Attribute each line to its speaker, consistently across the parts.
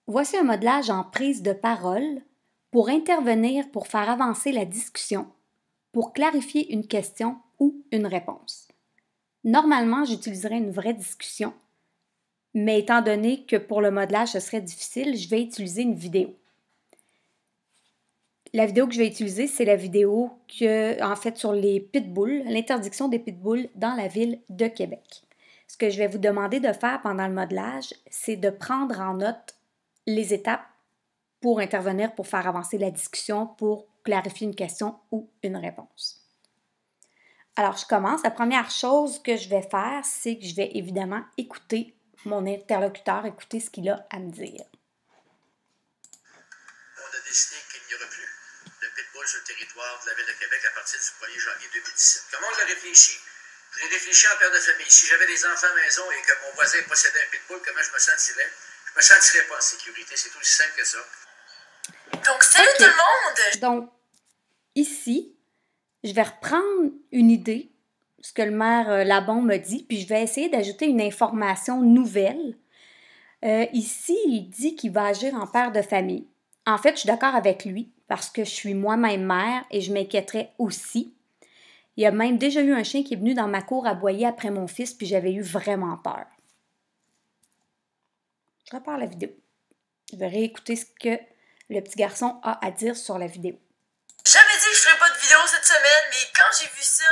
Speaker 1: Voici un modelage en prise de parole pour intervenir, pour faire avancer la discussion, pour clarifier une question ou une réponse. Normalement, j'utiliserais une vraie discussion, mais étant donné que pour le modelage, ce serait difficile, je vais utiliser une vidéo. La vidéo que je vais utiliser, c'est la vidéo sur les pitbulls, l'interdiction des pitbulls dans la ville de Québec. Ce que je vais vous demander de faire pendant le modelage, c'est de prendre en note les étapes pour intervenir, pour faire avancer la discussion, pour clarifier une question ou une réponse. Alors, je commence. La première chose que je vais faire, c'est que je vais évidemment écouter mon interlocuteur, écouter ce qu'il a à me dire.
Speaker 2: On a décidé qu'il n'y aurait plus de pitbull sur le territoire de la ville de Québec à partir du 1er janvier 2017. Comment on l'a réfléchi? Je l'ai réfléchi en père de famille. Si j'avais des enfants à la maison et que mon voisin possédait un pitbull, comment je me sentirais? Je me sentirais pas en sécurité. C'est aussi simple que ça.
Speaker 3: Donc, salut tout le monde!
Speaker 1: Donc, ici, je vais reprendre une idée, ce que le maire Labon me dit, puis je vais essayer d'ajouter une information nouvelle. Ici, il dit qu'il va agir en père de famille. En fait, je suis d'accord avec lui parce que je suis moi-même mère et je m'inquiéterais aussi. Il y a même déjà eu un chien qui est venu dans ma cour aboyer après mon fils, puis j'avais eu vraiment peur. Je repars la vidéo. Je vais réécouter ce que le petit garçon a à dire sur la vidéo.
Speaker 3: J'avais dit que je ferais pas de vidéo cette semaine, mais quand j'ai vu ça,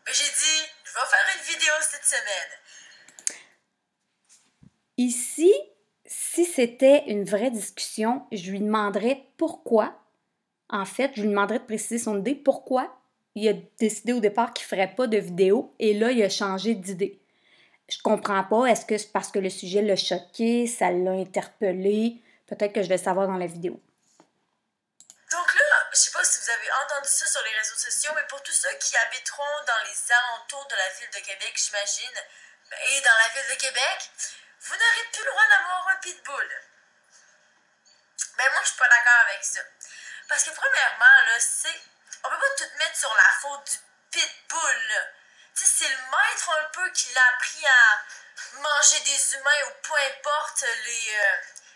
Speaker 3: j'ai dit, je vais faire une vidéo cette semaine.
Speaker 1: Ici, si c'était une vraie discussion, je lui demanderais pourquoi. En fait, je lui demanderais de préciser son idée. Pourquoi il a décidé au départ qu'il ne ferait pas de vidéo et là, il a changé d'idée. Je comprends pas. Est-ce que c'est parce que le sujet l'a choqué, ça l'a interpellé? Peut-être que je vais le savoir dans la vidéo.
Speaker 3: Donc là, je sais pas si vous avez entendu ça sur les réseaux sociaux, mais pour tous ceux qui habiteront dans les alentours de la ville de Québec, j'imagine, et dans la ville de Québec, vous n'aurez plus le droit d'avoir un pitbull. Mais moi, je suis pas d'accord avec ça. Parce que premièrement, là, on peut pas tout mettre sur la faute du pitbull, là. Tu sais, c'est le maître un peu qui l'a appris à manger des humains ou peu importe les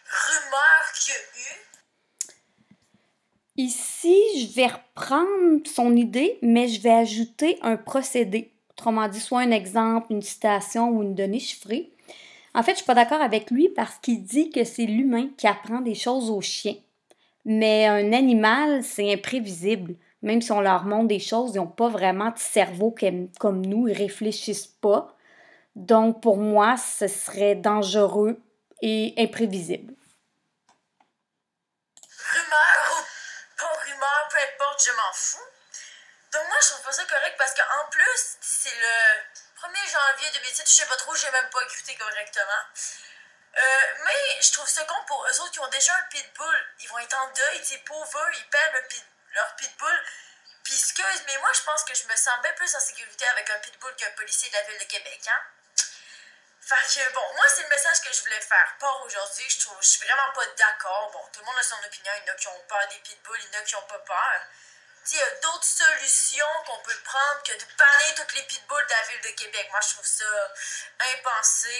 Speaker 3: rumeurs qu'il y a eu.
Speaker 1: Ici, je vais reprendre son idée, mais je vais ajouter un procédé. Autrement dit, soit un exemple, une citation ou une donnée chiffrée. En fait, je ne suis pas d'accord avec lui parce qu'il dit que c'est l'humain qui apprend des choses aux chiens. Mais un animal, c'est imprévisible. Même si on leur montre des choses, ils n'ont pas vraiment de cerveau comme nous, ils ne réfléchissent pas. Donc, pour moi, ce serait dangereux et imprévisible.
Speaker 3: Rumeur ou pas rumeur, peu importe, je m'en fous. Donc moi, je trouve pas ça correct parce qu'en plus, c'est le 1er janvier 2017, je sais pas trop, j'ai même pas écouté correctement. Mais je trouve ça con pour eux autres qui ont déjà un pitbull. Ils vont être en deuil, tu sais, pauvres, ils perdent leur pitbull. Puis excuse, mais moi, je pense que je me sens bien plus en sécurité avec un pitbull qu'un policier de la ville de Québec, hein. Fait que, bon, moi, c'est le message que je voulais faire part aujourd'hui. Je suis vraiment pas d'accord. Bon, tout le monde a son opinion. Il y en a qui ont peur des pitbulls, il y en a qui ont pas peur. Il y a d'autres solutions qu'on peut prendre que de banner toutes les pitbulls de la ville de Québec. Moi, je trouve ça impensé,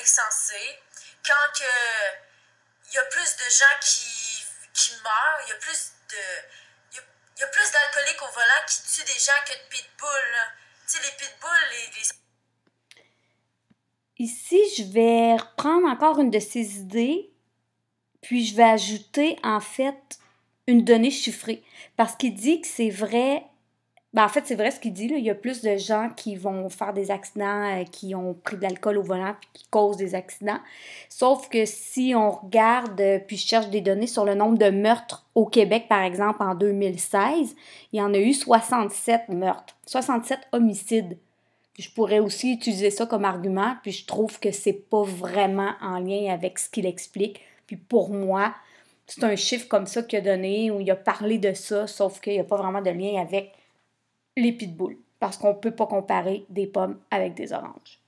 Speaker 3: insensé. Quand il y a plus de gens qui meurent, il y a plus d'alcooliques au volant qui tuent des gens que de pitbulls. Tu sais, les pitbulls, les...
Speaker 1: Ici, je vais reprendre encore une de ses idées, puis je vais ajouter en fait une donnée chiffrée. Parce qu'il dit que c'est vrai, en fait c'est vrai ce qu'il dit, là, il y a plus de gens qui vont faire des accidents, qui ont pris de l'alcool au volant, puis qui causent des accidents. Sauf que si on regarde, puis je cherche des données sur le nombre de meurtres au Québec, par exemple, en 2016, il y en a eu 67 meurtres, 67 homicides. Je pourrais aussi utiliser ça comme argument, puis je trouve que c'est pas vraiment en lien avec ce qu'il explique. Puis pour moi, c'est un chiffre comme ça qu'il a donné, où il a parlé de ça, sauf qu'il n'y a pas vraiment de lien avec les pitbulls, parce qu'on ne peut pas comparer des pommes avec des oranges.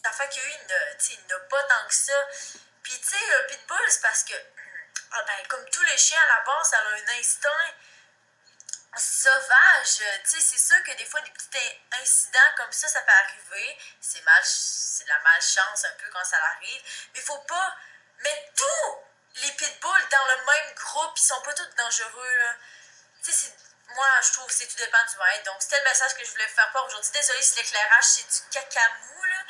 Speaker 3: Ça fait qu'il y a eu il n'a pas tant que ça. Puis tu sais, le pitbull, c'est parce que, comme tous les chiens à la base, ça a un instinct sauvage, tu sais, c'est sûr que des fois, des petits incidents comme ça peut arriver. C'est de la malchance un peu quand ça arrive. Mais il faut pas mettre tous les pitbulls sont pas tous dangereux, là. Tu sais, moi, je trouve que c'est tout dépend du maître. Donc, c'était le message que je voulais faire part aujourd'hui. Désolée si l'éclairage, c'est du cacamou, là.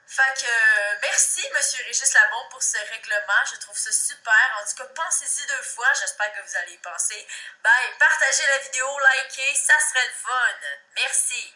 Speaker 3: Fait que, merci, Monsieur Régis Labombe, pour ce règlement. Je trouve ça super. En tout cas, pensez-y 2 fois. J'espère que vous allez y penser. Bye. Partagez la vidéo, likez. Ça serait le fun. Merci.